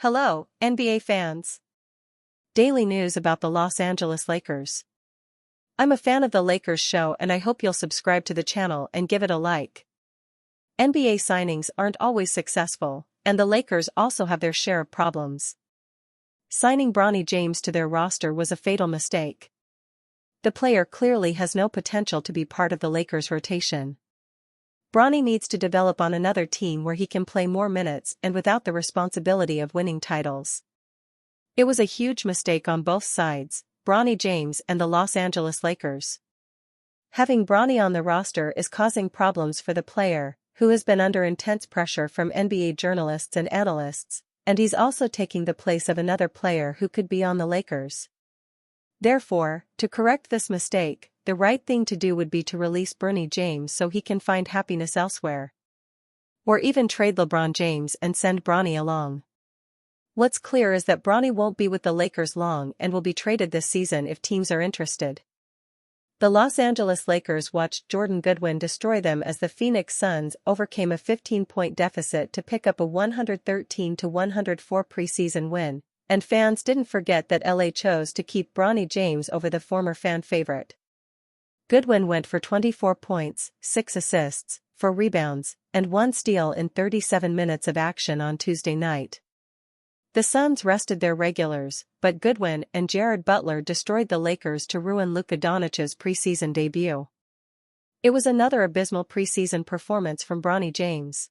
Hello, NBA fans. Daily news about the Los Angeles Lakers. I'm a fan of the Lakers show and I hope you'll subscribe to the channel and give it a like. NBA signings aren't always successful, and the Lakers also have their share of problems. Signing Bronny James to their roster was a fatal mistake. The player clearly has no potential to be part of the Lakers' rotation. Bronny needs to develop on another team where he can play more minutes and without the responsibility of winning titles. It was a huge mistake on both sides, Bronny James and the Los Angeles Lakers. Having Bronny on the roster is causing problems for the player, who has been under intense pressure from NBA journalists and analysts, and he's also taking the place of another player who could be on the Lakers. Therefore, to correct this mistake, the right thing to do would be to release Bronny James so he can find happiness elsewhere. Or even trade LeBron James and send Bronny along. What's clear is that Bronny won't be with the Lakers long and will be traded this season if teams are interested. The Los Angeles Lakers watched Jordan Goodwin destroy them as the Phoenix Suns overcame a 15-point deficit to pick up a 113-104 preseason win, and fans didn't forget that LA chose to keep Bronny James over the former fan favorite. Goodwin went for 24 points, 6 assists, 4 rebounds, and 1 steal in 37 minutes of action on Tuesday night. The Suns rested their regulars, but Goodwin and Jared Butler destroyed the Lakers to ruin Luka Doncic's preseason debut. It was another abysmal preseason performance from Bronny James.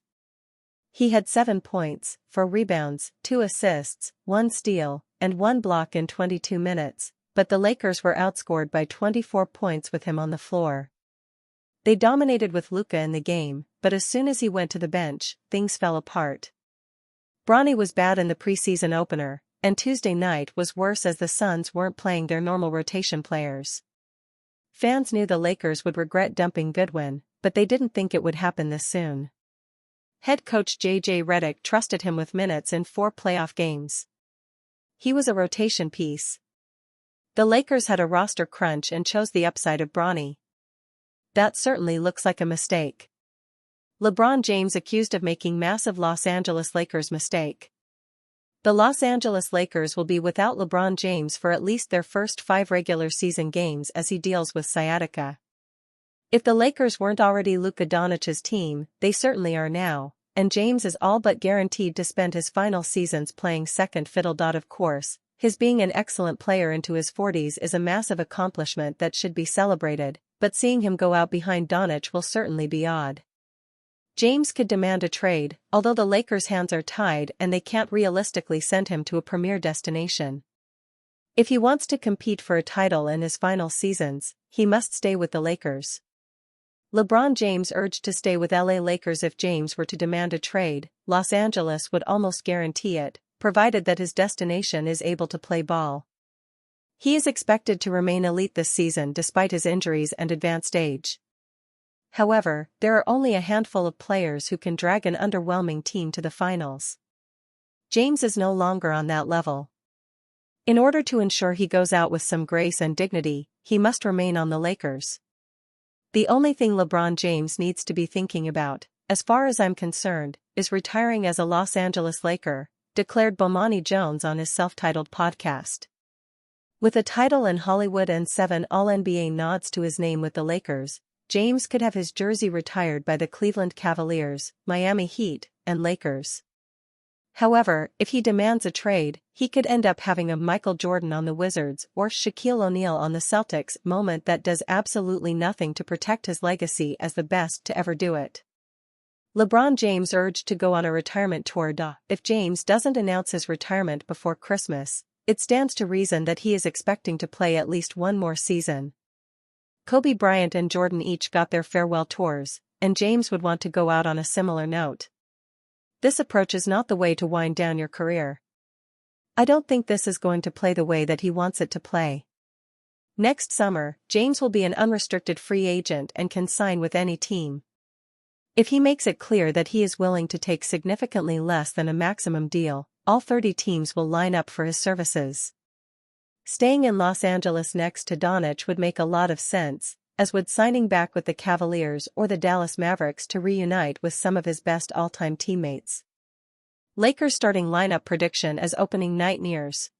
He had 7 points, 4 rebounds, 2 assists, 1 steal, and 1 block in 22 minutes, but the Lakers were outscored by 24 points with him on the floor. They dominated with Luka in the game, but as soon as he went to the bench, things fell apart. Bronny was bad in the preseason opener, and Tuesday night was worse as the Suns weren't playing their normal rotation players. Fans knew the Lakers would regret dumping Goodwin, but they didn't think it would happen this soon. Head coach J.J. Redick trusted him with minutes in 4 playoff games. He was a rotation piece. The Lakers had a roster crunch and chose the upside of Bronny. That certainly looks like a mistake. LeBron James accused of making massive Los Angeles Lakers mistake. The Los Angeles Lakers will be without LeBron James for at least their first 5 regular season games as he deals with sciatica. If the Lakers weren't already Luka Doncic's team, they certainly are now, and James is all but guaranteed to spend his final seasons playing second fiddle. Of course, his being an excellent player into his 40s is a massive accomplishment that should be celebrated, but seeing him go out behind Doncic will certainly be odd. James could demand a trade, although the Lakers' hands are tied and they can't realistically send him to a premier destination. If he wants to compete for a title in his final seasons, he must stay with the Lakers. LeBron James urged to stay with LA Lakers. If James were to demand a trade, Los Angeles would almost guarantee it, provided that his destination is able to play ball. He is expected to remain elite this season despite his injuries and advanced age. However, there are only a handful of players who can drag an underwhelming team to the finals. James is no longer on that level. In order to ensure he goes out with some grace and dignity, he must remain on the Lakers. The only thing LeBron James needs to be thinking about, as far as I'm concerned, is retiring as a Los Angeles Laker, declared Bomani Jones on his self-titled podcast. With a title in Hollywood and 7 All-NBA nods to his name with the Lakers, James could have his jersey retired by the Cleveland Cavaliers, Miami Heat, and Lakers. However, if he demands a trade, he could end up having a Michael Jordan on the Wizards or Shaquille O'Neal on the Celtics moment that does absolutely nothing to protect his legacy as the best to ever do it. LeBron James urged to go on a retirement tour. If James doesn't announce his retirement before Christmas, it stands to reason that he is expecting to play at least one more season. Kobe Bryant and Jordan each got their farewell tours, and James would want to go out on a similar note. This approach is not the way to wind down your career. I don't think this is going to play the way that he wants it to play. Next summer, James will be an unrestricted free agent and can sign with any team. If he makes it clear that he is willing to take significantly less than a maximum deal, all 30 teams will line up for his services. Staying in Los Angeles next to Doncic would make a lot of sense, as would signing back with the Cavaliers or the Dallas Mavericks to reunite with some of his best all-time teammates. Lakers starting lineup prediction as opening night nears.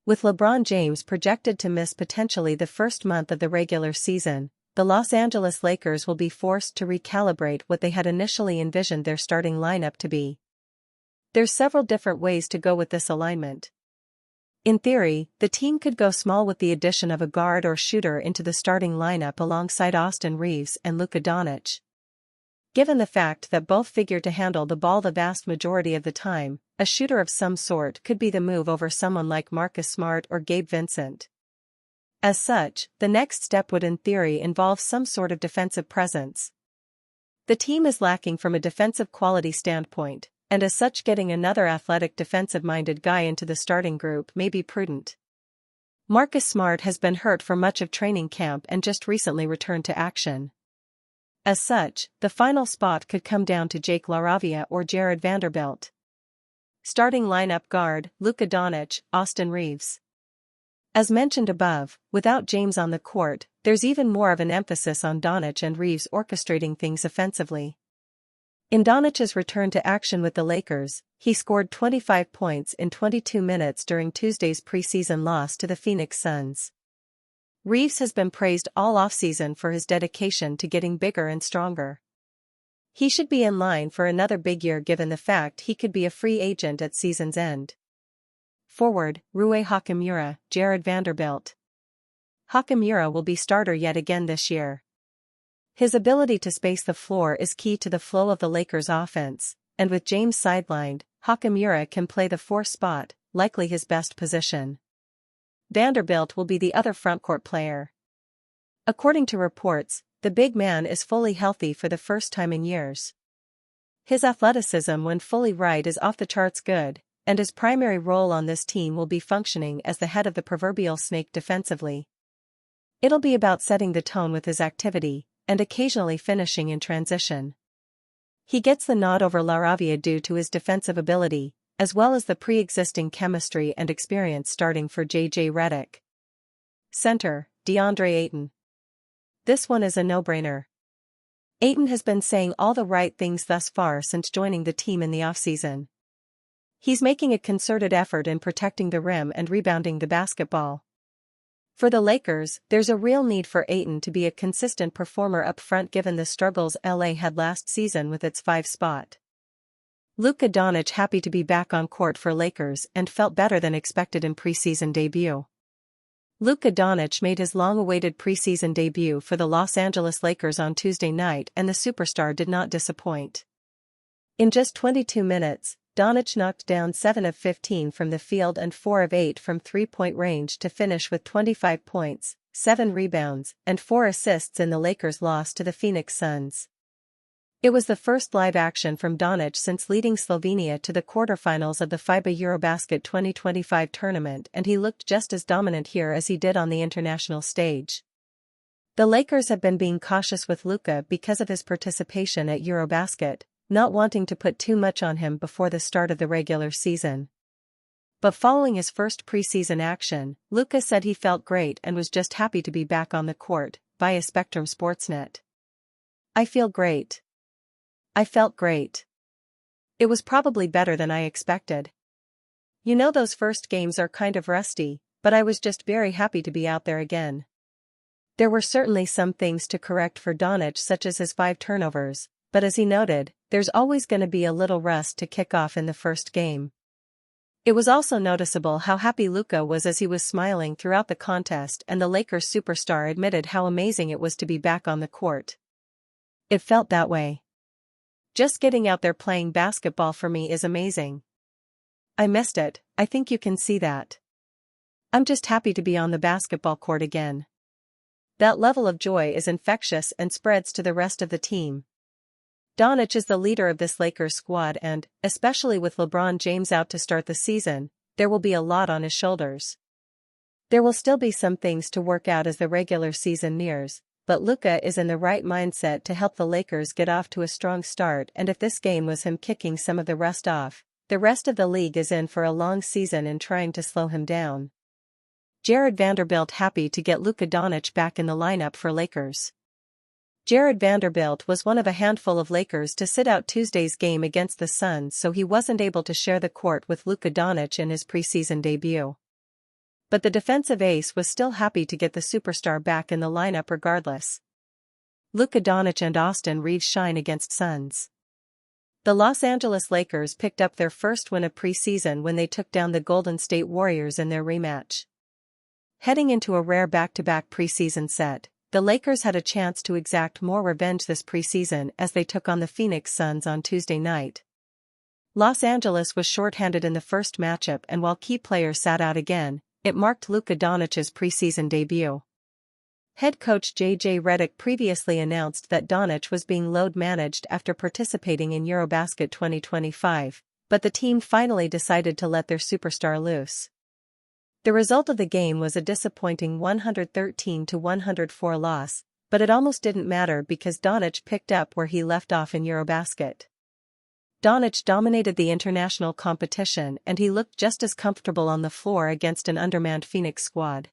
With LeBron James projected to miss potentially the first month of the regular season, the Los Angeles Lakers will be forced to recalibrate what they had initially envisioned their starting lineup to be. There's several different ways to go with this alignment. In theory, the team could go small with the addition of a guard or shooter into the starting lineup alongside Austin Reeves and Luka Doncic. Given the fact that both figure to handle the ball the vast majority of the time, a shooter of some sort could be the move over someone like Marcus Smart or Gabe Vincent. As such, the next step would in theory involve some sort of defensive presence. The team is lacking from a defensive quality standpoint, and as such getting another athletic defensive-minded guy into the starting group may be prudent. Marcus Smart has been hurt for much of training camp and just recently returned to action. As such, the final spot could come down to Jake LaRavia or Jared Vanderbilt. Starting lineup: guard, Luka Doncic, Austin Reeves. As mentioned above, without James on the court, there's even more of an emphasis on Doncic and Reeves orchestrating things offensively. In Doncic's return to action with the Lakers, he scored 25 points in 22 minutes during Tuesday's preseason loss to the Phoenix Suns. Reeves has been praised all offseason for his dedication to getting bigger and stronger. He should be in line for another big year given the fact he could be a free agent at season's end. Forward, Rui Hachimura, Jared Vanderbilt. Hachimura will be starter yet again this year. His ability to space the floor is key to the flow of the Lakers' offense, and with James sidelined, Hachimura can play the 4 spot, likely his best position. Vanderbilt will be the other frontcourt player. According to reports, the big man is fully healthy for the first time in years. His athleticism when fully right is off the charts good, and his primary role on this team will be functioning as the head of the proverbial snake defensively. It'll be about setting the tone with his activity, and occasionally finishing in transition. He gets the nod over LaRavia due to his defensive ability, as well as the pre-existing chemistry and experience starting for J.J. Redick. Center, DeAndre Ayton. This one is a no-brainer. Ayton has been saying all the right things thus far since joining the team in the offseason. He's making a concerted effort in protecting the rim and rebounding the basketball. For the Lakers, there's a real need for Ayton to be a consistent performer up front given the struggles LA had last season with its 5 spot. Luka Doncic happy to be back on court for Lakers and felt better than expected in preseason debut. Luka Doncic made his long-awaited preseason debut for the Los Angeles Lakers on Tuesday night and the superstar did not disappoint. In just 22 minutes, Doncic knocked down 7 of 15 from the field and 4 of 8 from three-point range to finish with 25 points, 7 rebounds, and 4 assists in the Lakers' loss to the Phoenix Suns. It was the first live action from Doncic since leading Slovenia to the quarterfinals of the FIBA Eurobasket 2025 tournament, and he looked just as dominant here as he did on the international stage. The Lakers have been being cautious with Luka because of his participation at Eurobasket, not wanting to put too much on him before the start of the regular season. But following his first preseason action, Luka said he felt great and was just happy to be back on the court, via Spectrum Sportsnet. "I feel great. I felt great. It was probably better than I expected. You know those first games are kind of rusty, but I was just very happy to be out there again." There were certainly some things to correct for Doncic such as his 5 turnovers, but as he noted, there's always going to be a little rust to kick off in the first game. It was also noticeable how happy Luka was as he was smiling throughout the contest, and the Lakers superstar admitted how amazing it was to be back on the court. "It felt that way. Just getting out there playing basketball for me is amazing. I missed it, I think you can see that. I'm just happy to be on the basketball court again." That level of joy is infectious and spreads to the rest of the team. Doncic is the leader of this Lakers squad and, especially with LeBron James out to start the season, there will be a lot on his shoulders. There will still be some things to work out as the regular season nears, but Luka is in the right mindset to help the Lakers get off to a strong start, and if this game was him kicking some of the rust off, the rest of the league is in for a long season in trying to slow him down. Jared Vanderbilt happy to get Luka Doncic back in the lineup for Lakers. Jared Vanderbilt was one of a handful of Lakers to sit out Tuesday's game against the Suns, so he wasn't able to share the court with Luka Doncic in his preseason debut. But the defensive ace was still happy to get the superstar back in the lineup regardless. Luka Doncic and Austin Reeves shine against Suns. The Los Angeles Lakers picked up their first win of preseason when they took down the Golden State Warriors in their rematch. Heading into a rare back-to-back preseason set, the Lakers had a chance to exact more revenge this preseason as they took on the Phoenix Suns on Tuesday night. Los Angeles was shorthanded in the first matchup, and while key players sat out again, it marked Luka Doncic's preseason debut. Head coach J.J. Redick previously announced that Doncic was being load managed after participating in Eurobasket 2025, but the team finally decided to let their superstar loose. The result of the game was a disappointing 113-104 loss, but it almost didn't matter because Doncic picked up where he left off in Eurobasket. Doncic dominated the international competition, and he looked just as comfortable on the floor against an undermanned Phoenix squad.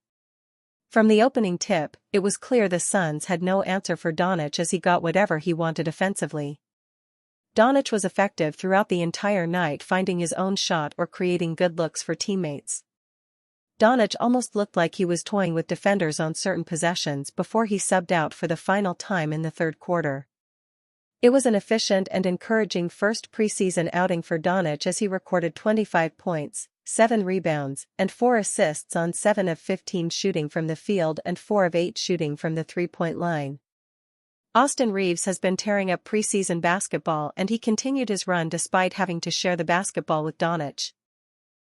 From the opening tip, it was clear the Suns had no answer for Doncic as he got whatever he wanted offensively. Doncic was effective throughout the entire night, finding his own shot or creating good looks for teammates. Doncic almost looked like he was toying with defenders on certain possessions before he subbed out for the final time in the third quarter. It was an efficient and encouraging first preseason outing for Doncic as he recorded 25 points, 7 rebounds, and 4 assists on 7 of 15 shooting from the field and 4 of 8 shooting from the three-point line. Austin Reeves has been tearing up preseason basketball, and he continued his run despite having to share the basketball with Doncic.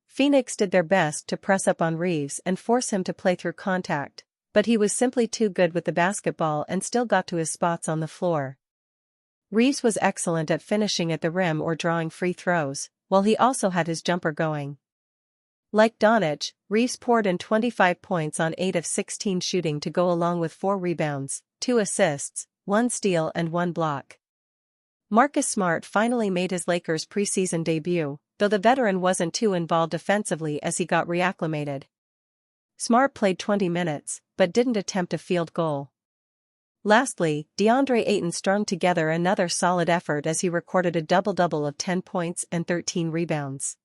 Phoenix did their best to press up on Reeves and force him to play through contact, but he was simply too good with the basketball and still got to his spots on the floor. Reeves was excellent at finishing at the rim or drawing free throws, while he also had his jumper going. Like Doncic, Reeves poured in 25 points on 8 of 16 shooting to go along with 4 rebounds, 2 assists, 1 steal and 1 block. Marcus Smart finally made his Lakers preseason debut, though the veteran wasn't too involved offensively as he got reacclimated. Smart played 20 minutes, but didn't attempt a field goal. Lastly, DeAndre Ayton strung together another solid effort as he recorded a double-double of 10 points and 13 rebounds.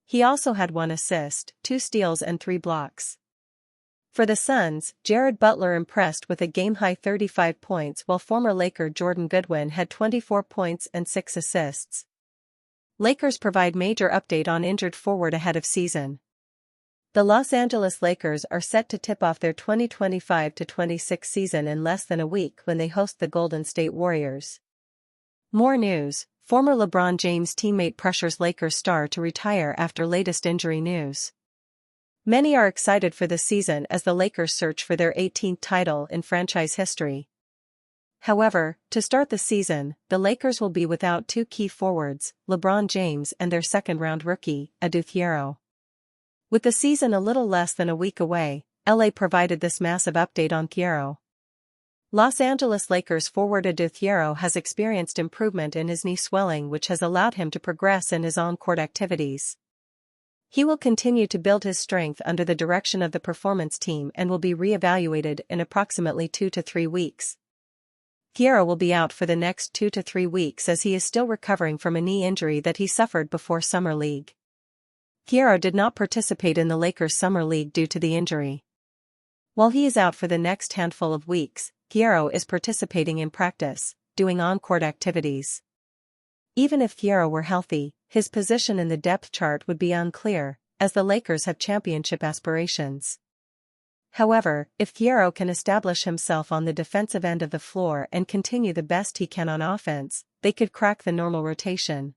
He also had 1 assist, 2 steals and 3 blocks. For the Suns, Jared Butler impressed with a game-high 35 points while former Laker Jordan Goodwin had 24 points and 6 assists. Lakers provide major update on injured forward ahead of season. The Los Angeles Lakers are set to tip off their 2025-26 season in less than a week when they host the Golden State Warriors. More news: former LeBron James teammate pressures Lakers star to retire after latest injury news. Many are excited for the season as the Lakers search for their 18th title in franchise history. However, to start the season, the Lakers will be without 2 key forwards, LeBron James and their second-round rookie, Adu Thiero. With the season a little less than a week away, LA provided this massive update on Thiero. Los Angeles Lakers forward Adu Thiero has experienced improvement in his knee swelling, which has allowed him to progress in his on-court activities. He will continue to build his strength under the direction of the performance team and will be re-evaluated in approximately 2 to 3 weeks. Thiero will be out for the next 2 to 3 weeks as he is still recovering from a knee injury that he suffered before Summer League. Thiero did not participate in the Lakers' Summer League due to the injury. While he is out for the next handful of weeks, Thiero is participating in practice, doing on-court activities. Even if Thiero were healthy, his position in the depth chart would be unclear, as the Lakers have championship aspirations. However, if Thiero can establish himself on the defensive end of the floor and continue the best he can on offense, they could crack the normal rotation.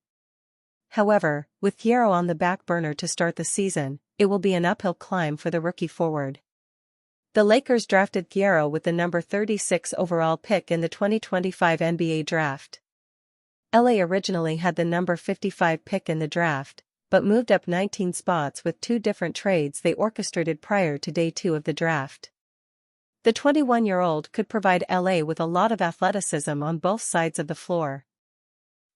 However, with Thiero on the back burner to start the season, it will be an uphill climb for the rookie forward. The Lakers drafted Thiero with the number 36 overall pick in the 2025 NBA draft. LA originally had the number 55 pick in the draft, but moved up 19 spots with 2 different trades they orchestrated prior to day 2 of the draft. The 21-year-old could provide LA with a lot of athleticism on both sides of the floor.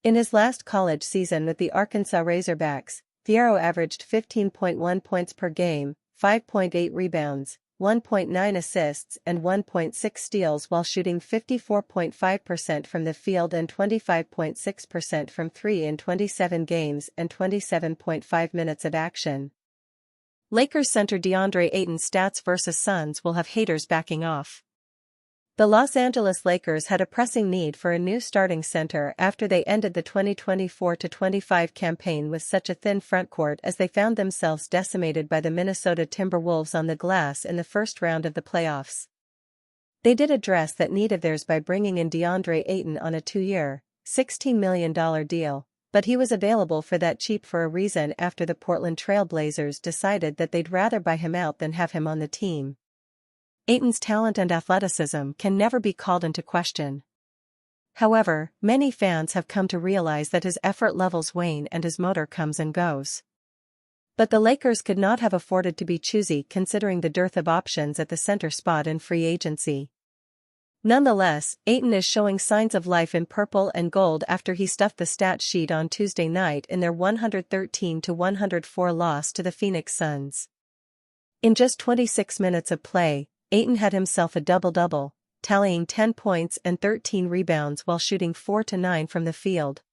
In his last college season with the Arkansas Razorbacks, Thiero averaged 15.1 points per game, 5.8 rebounds, 1.9 assists and 1.6 steals while shooting 54.5% from the field and 25.6% from three in 27 games and 27.5 minutes of action. Lakers center DeAndre Ayton's stats versus Suns will have haters backing off. The Los Angeles Lakers had a pressing need for a new starting center after they ended the 2024-25 campaign with such a thin frontcourt as they found themselves decimated by the Minnesota Timberwolves on the glass in the first round of the playoffs. They did address that need of theirs by bringing in DeAndre Ayton on a 2-year, $16 million deal, but he was available for that cheap for a reason after the Portland Trail Blazers decided that they'd rather buy him out than have him on the team. Ayton's talent and athleticism can never be called into question. However, many fans have come to realize that his effort levels wane and his motor comes and goes. But the Lakers could not have afforded to be choosy considering the dearth of options at the center spot in free agency. Nonetheless, Ayton is showing signs of life in purple and gold after he stuffed the stat sheet on Tuesday night in their 113-104 loss to the Phoenix Suns. In just 26 minutes of play, Ayton had himself a double-double, tallying 10 points and 13 rebounds while shooting 4-9 from the field.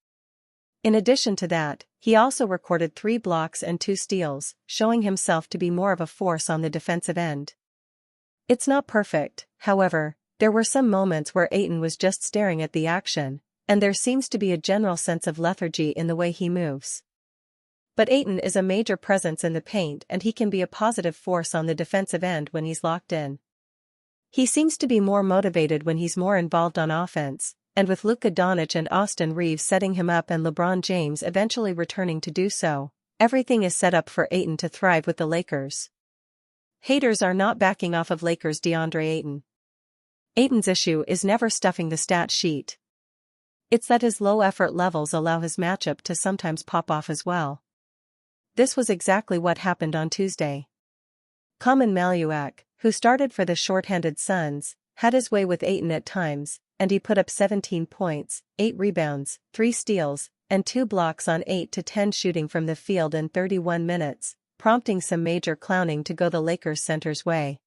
In addition to that, he also recorded 3 blocks and 2 steals, showing himself to be more of a force on the defensive end. It's not perfect, however, there were some moments where Ayton was just staring at the action, and there seems to be a general sense of lethargy in the way he moves. But Ayton is a major presence in the paint and he can be a positive force on the defensive end when he's locked in. He seems to be more motivated when he's more involved on offense, and with Luka Doncic and Austin Reeves setting him up and LeBron James eventually returning to do so, everything is set up for Ayton to thrive with the Lakers. Haters are not backing off of Lakers' DeAndre Ayton. Ayton's issue is never stuffing the stat sheet. It's that his low effort levels allow his matchup to sometimes pop off as well. This was exactly what happened on Tuesday. Common Maluak, who started for the short-handed Suns, had his way with Ayton at times, and he put up 17 points, 8 rebounds, 3 steals, and 2 blocks on 8-10 shooting from the field in 31 minutes, prompting some major clowning to go the Lakers center's way.